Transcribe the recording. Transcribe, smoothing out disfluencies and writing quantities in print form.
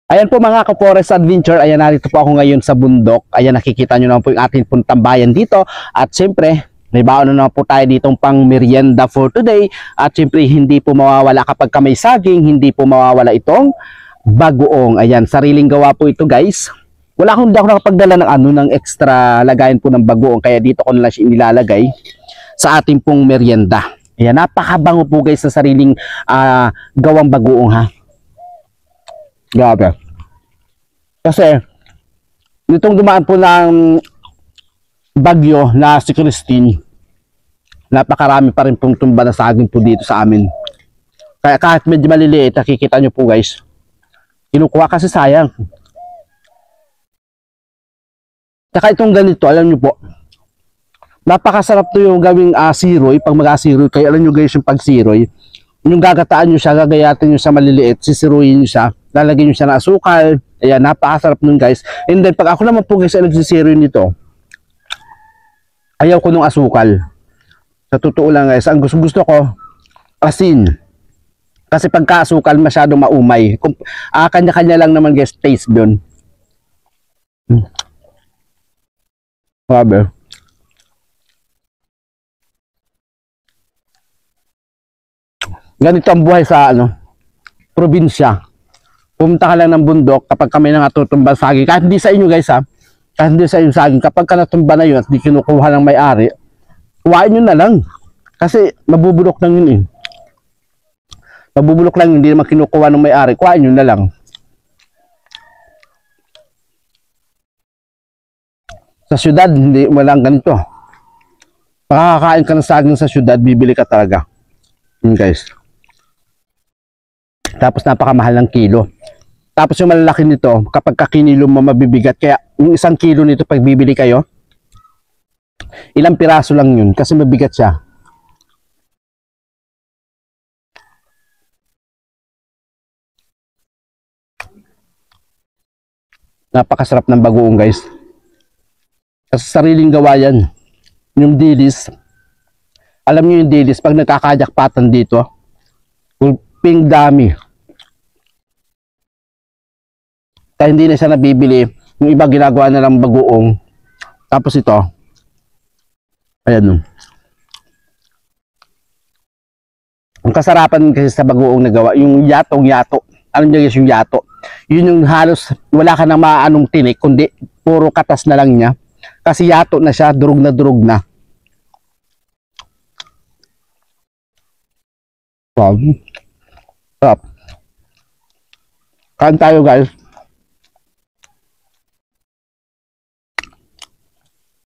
Ayan po mga ka-Forest Adventure, ayan narito po ako ngayon sa bundok. Ayan nakikita nyo naman po yung ating puntang bayan dito. At syempre, may baon na naman po tayo ditong pang merienda for today. At syempre, hindi po mawawala kapag may saging, hindi po mawawala itong bagoong. Ayan, sariling gawa po ito guys. Wala akong nakapagdala ng ng extra lagayan po ng bagoong. Kaya dito ko na lang siya inilalagay sa ating pong merienda. Ayan, napakabango po guys sa sariling gawang bagoong ha. Grabe. Kasi, nitong dumaan po ng bagyo na si Christine, napakarami pa rin pong tumba na saging po dito sa amin. Kaya kahit medyo maliliit, nakikita nyo po guys, kinukuha kasi sayang. Saka itong ganito, alam nyo po, napakasarap to yung gawing siroy, pag mag-asiroy. Kaya alam nyo guys, yung pag-siroy, yung gagataan nyo siya, gagayatin nyo sa maliliit, sisiruyin nyo siya, lalagyan nyo siya ng asukal. Ayan, napakasarap nun guys. And then, pag ako naman po guys, nagsisiroy nito, ayaw ko nung asukal. Sa totoo lang guys, ang gusto ko, asin. Kasi pagka-asukal, masyadong maumay. Kanya-kanya lang naman guys, taste dun. Grabe. Ganito ang buhay sa probinsya. Pumunta ka lang ng bundok kapag kami natutumba saging. Kahit hindi sa inyo guys ha. Kahit hindi sa inyo saging. Kapag ka natumba na yun at di kinukuha ng may-ari, kuhain nyo na lang. Kasi mabubulok lang yun eh. Mabubulok lang yun, hindi naman kinukuha ng may-ari. Kuhain nyo na lang. Sa syudad, hindi walang ganito. Pakakain ka ng saging sa syudad, bibili ka talaga. Yun guys. Tapos napakamahal ng kilo. Tapos yung malalaki nito, kapag kakinilo mo mabibigat. Kaya yung 1 kilo nito pag bibili kayo, ilang piraso lang yun kasi mabigat siya. Napakasarap ng bagoong guys. Kasi sariling gawa yan. Yung dilis. Alam niyo yung dilis, pag nagkakajakpatan dito, ping dami. Kaya hindi na siya nabibili. Yung iba ginagawa na lang bagoong. Tapos ito. Ayan. Ang kasarapan kasi sa bagoong na gawa, yung yato. Alam niyo guys yung yato? Yun yung halos wala ka nang maanong tinik, kundi puro katas na lang niya. Kasi yato na siya, durog na. Wow. Sarap. Kain tayo guys.